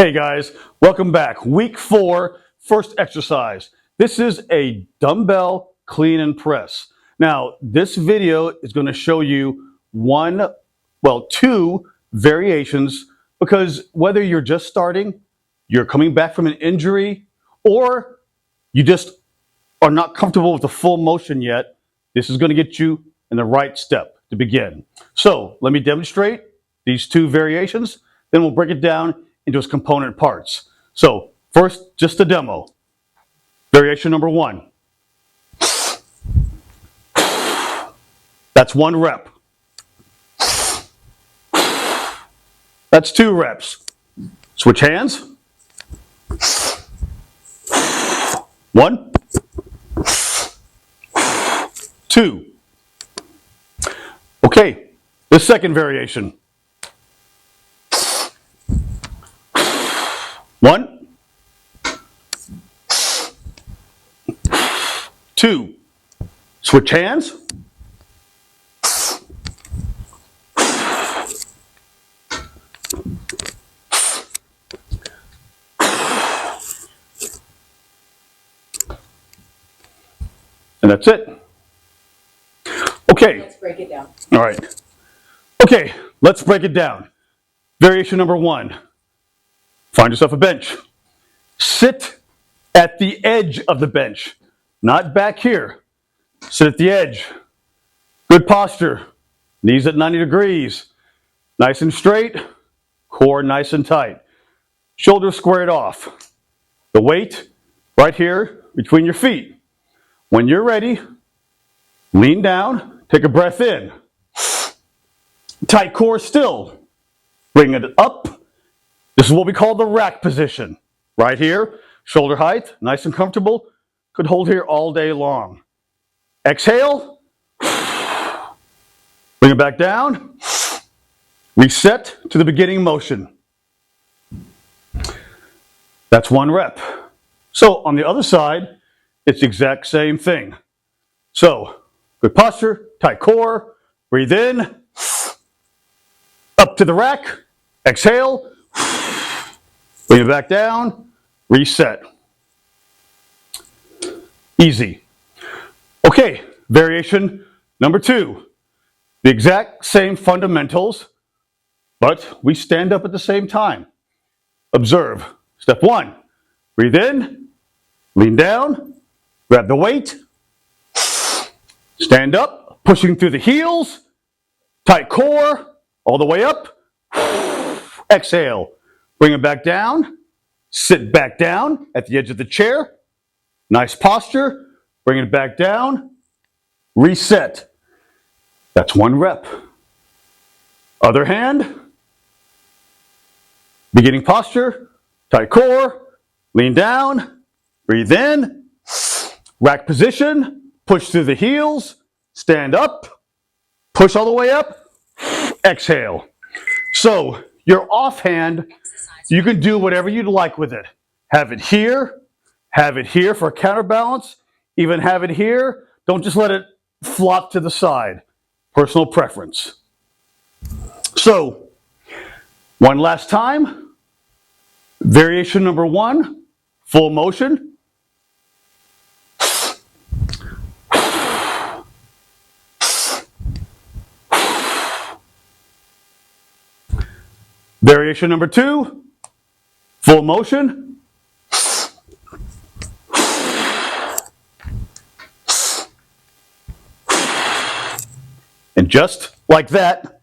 Hey guys, welcome back. Week 4, first exercise. This is a dumbbell clean and press. Now, this video is going to show you two variations, because whether you're just starting, you're coming back from an injury, or you just are not comfortable with the full motion yet, this is going to get you in the right step to begin. So let me demonstrate these two variations, then we'll break it down into its component parts. So first, just a demo. Variation number 1. That's 1 rep. That's 2 reps. Switch hands. 1, 2. Okay, the second variation. 1, 2. Switch hands. 1. And that's it. Okay. Let's break it down. All right. Okay, let's break it down. Variation number 1. Find yourself a bench. Sit at the edge of the bench, not back here. Sit at the edge. Good posture. Knees at 90 degrees. Nice and straight. Core nice and tight. Shoulders squared off. The weight right here between your feet. When you're ready, lean down, take a breath in. Tight core still. Bring it up. This is what we call the rack position. Right here, shoulder height, nice and comfortable. Could hold here all day long. Exhale. Bring it back down. Reset to the beginning motion. That's 1 rep. So on the other side, it's the exact same thing. So good posture, tight core, breathe in, up to the rack, exhale, bring it back down, reset. Easy. Okay, variation number 2. The exact same fundamentals, but we stand up at the same time. Observe. Step 1, breathe in, lean down, grab the weight, stand up, pushing through the heels, tight core, all the way up, exhale. Bring it back down, sit back down at the edge of the chair, nice posture, bring it back down, reset. That's 1 rep. Other hand, beginning posture, tight core, lean down, breathe in, rack position, push through the heels, stand up, push all the way up, exhale. So your offhand, you can do whatever you'd like with it. Have it here for a counterbalance, even have it here. Don't just let it flop to the side. Personal preference. So, one last time. Variation number 1, full motion. Variation number 2, full motion. And just like that.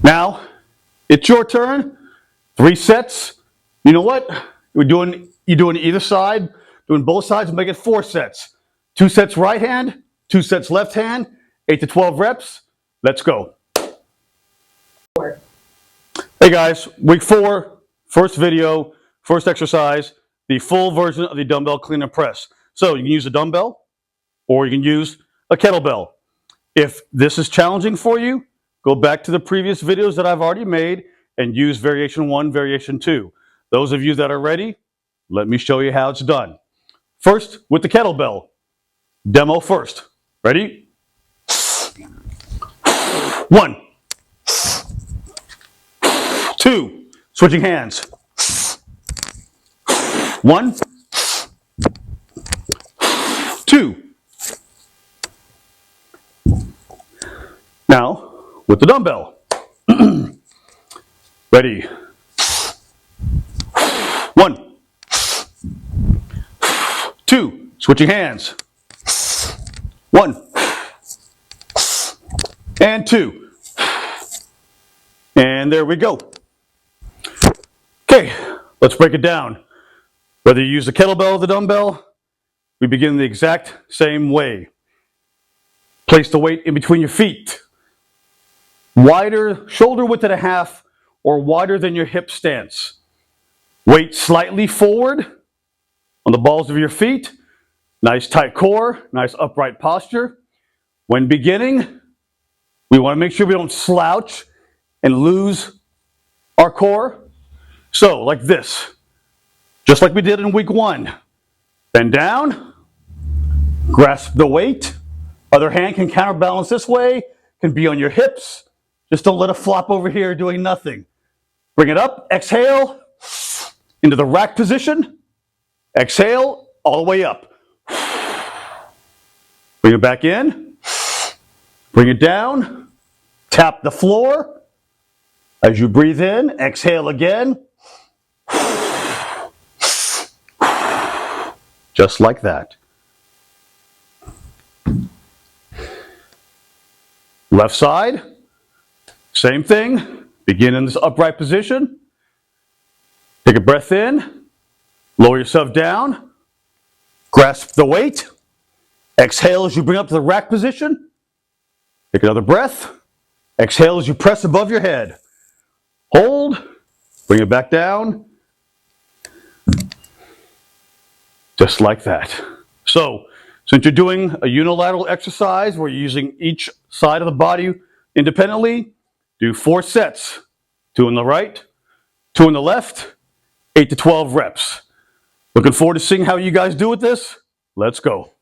Now, it's your turn. 3 sets. You know what? You're doing either side, doing both sides, make it 4 sets. 2 sets right hand, 2 sets left hand, 8 to 12 reps. Let's go. Hey guys, week 4, first video, first exercise, the full version of the dumbbell clean and press. So you can use a dumbbell or you can use a kettlebell. If this is challenging for you, go back to the previous videos that I've already made and use variation 1, variation 2. Those of you that are ready, let me show you how it's done. First, with the kettlebell. Demo first. Ready? 1, 2, switching hands. 1, 2. Now, with the dumbbell. Ready. 1, 2. Switching hands. 1 and 2. And there we go. Okay, let's break it down. Whether you use the kettlebell or the dumbbell, we begin the exact same way. Place the weight in between your feet. Wider, shoulder width and a half, or wider than your hip stance. Weight slightly forward on the balls of your feet. Nice tight core, nice upright posture. When beginning, we want to make sure we don't slouch and lose our core. So, like this, just like we did in week 1. Bend down, grasp the weight. Other hand can counterbalance this way, can be on your hips. Just don't let it flop over here doing nothing. Bring it up, exhale, into the rack position. Exhale, all the way up. Bring it back in, bring it down, tap the floor. As you breathe in, exhale again. Just like that. Left side, same thing. Begin in this upright position. Take a breath in, lower yourself down, grasp the weight. Exhale as you bring up to the rack position. Take another breath. Exhale as you press above your head. Hold, bring it back down. Just like that. So, since you're doing a unilateral exercise where you're using each side of the body independently, do 4 sets. 2 on the right, 2 on the left, 8 to 12 reps. Looking forward to seeing how you guys do with this. Let's go.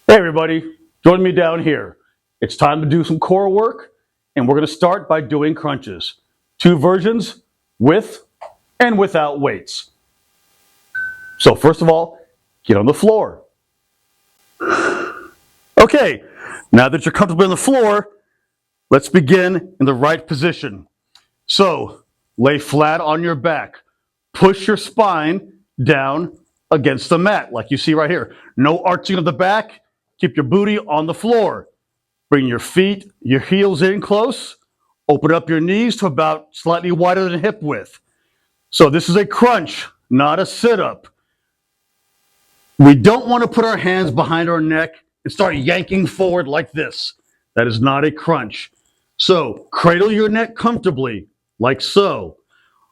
Hey everybody, join me down here. It's time to do some core work, and we're going to start by doing crunches. 2 versions, with and without weights. So first of all, get on the floor. Okay, now that you're comfortable on the floor, let's begin in the right position. So, lay flat on your back. Push your spine down against the mat, like you see right here. No arching of the back. Keep your booty on the floor. Bring your feet, your heels in close. Open up your knees to about slightly wider than hip width. So this is a crunch, not a sit-up. We don't want to put our hands behind our neck and start yanking forward like this. That is not a crunch. So cradle your neck comfortably, like so.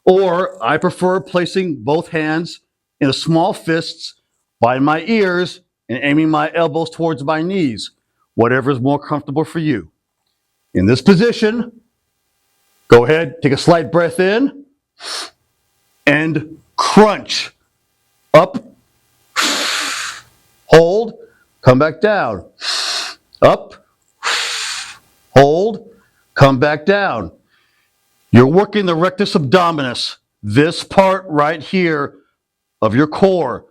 Or I prefer placing both hands in a small fists by my ears and aiming my elbows towards my knees, whatever is more comfortable for you. In this position, go ahead, take a slight breath in, and crunch. Up, hold, come back down. Up, hold, come back down. You're working the rectus abdominis, this part right here of your core.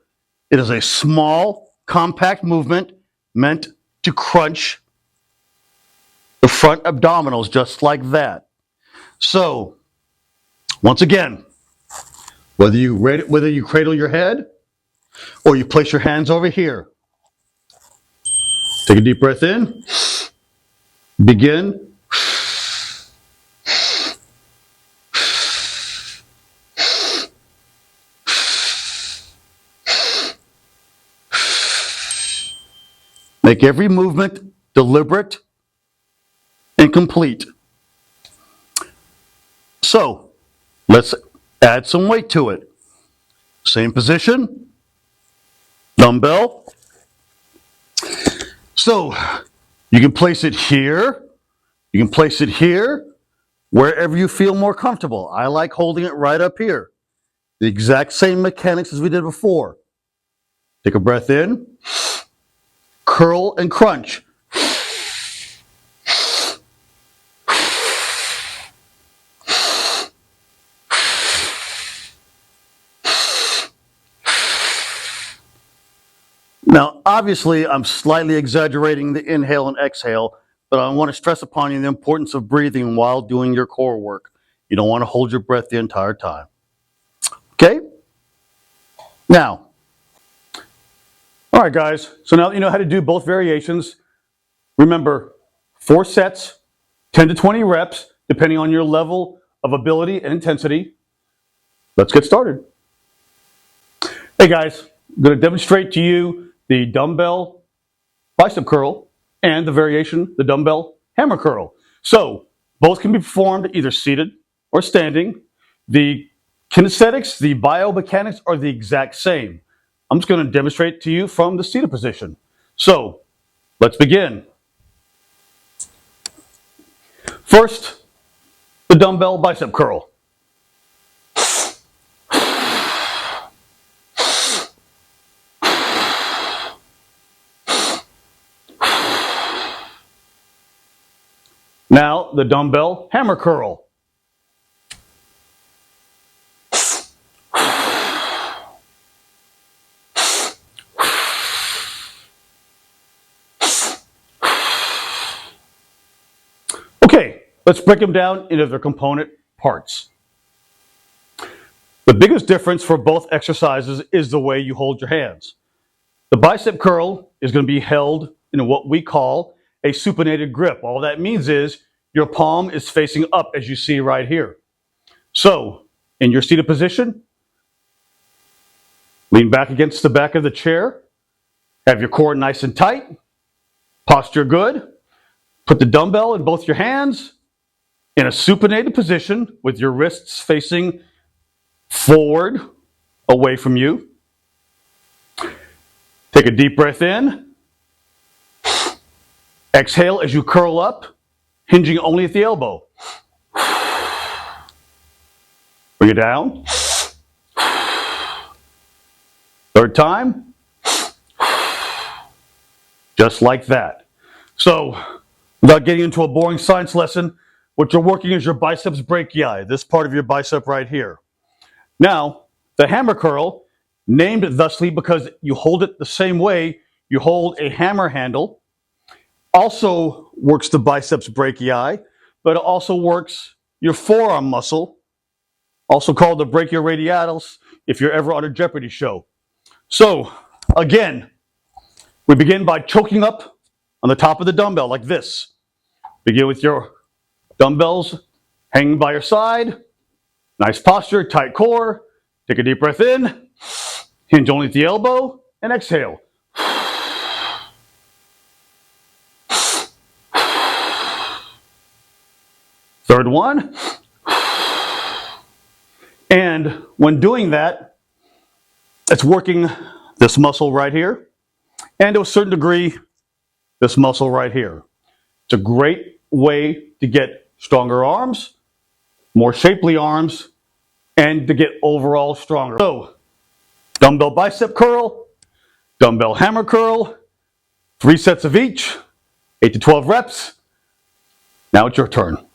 It is a small, compact movement meant to crunch the front abdominals just like that. So, once again, whether you cradle your head or you place your hands over here, take a deep breath in, begin. Make every movement deliberate and complete. So, let's add some weight to it. Same position, dumbbell. So, you can place it here, you can place it here, wherever you feel more comfortable. I like holding it right up here. The exact same mechanics as we did before. Take a breath in. Curl and crunch. Now, obviously, I'm slightly exaggerating the inhale and exhale, but I want to stress upon you the importance of breathing while doing your core work. You don't want to hold your breath the entire time. Okay? Now, all right, guys, so now that you know how to do both variations, remember 4 sets, 10 to 20 reps, depending on your level of ability and intensity. Let's get started. Hey guys, I'm going to demonstrate to you the dumbbell bicep curl and the variation, the dumbbell hammer curl. So both can be performed either seated or standing. The kinesthetics, the biomechanics are the exact same. I'm just going to demonstrate to you from the seated position. So let's begin. First, the dumbbell bicep curl. Now, the dumbbell hammer curl. Okay, let's break them down into their component parts. The biggest difference for both exercises is the way you hold your hands. The bicep curl is going to be held in what we call a supinated grip. All that means is your palm is facing up, as you see right here. So, in your seated position, lean back against the back of the chair, have your core nice and tight, posture good, put the dumbbell in both your hands in a supinated position with your wrists facing forward, away from you. Take a deep breath in. Exhale as you curl up, hinging only at the elbow. Bring it down. Third time. Just like that. So, without getting into a boring science lesson, what you're working is your biceps brachii, this part of your bicep right here. Now, the hammer curl, named thusly because you hold it the same way you hold a hammer handle, also works the biceps brachii, but it also works your forearm muscle, also called the brachioradialis, if you're ever on a Jeopardy show. So, again, we begin by choking up on the top of the dumbbell like this. Begin with your dumbbells hanging by your side. Nice posture, tight core. Take a deep breath in. Hinge only at the elbow and exhale. Third one. And when doing that, it's working this muscle right here, and to a certain degree, this muscle right here. It's a great way to get stronger arms, more shapely arms, and to get overall stronger. So, dumbbell bicep curl, dumbbell hammer curl, 3 sets of each, 8 to 12 reps. Now it's your turn.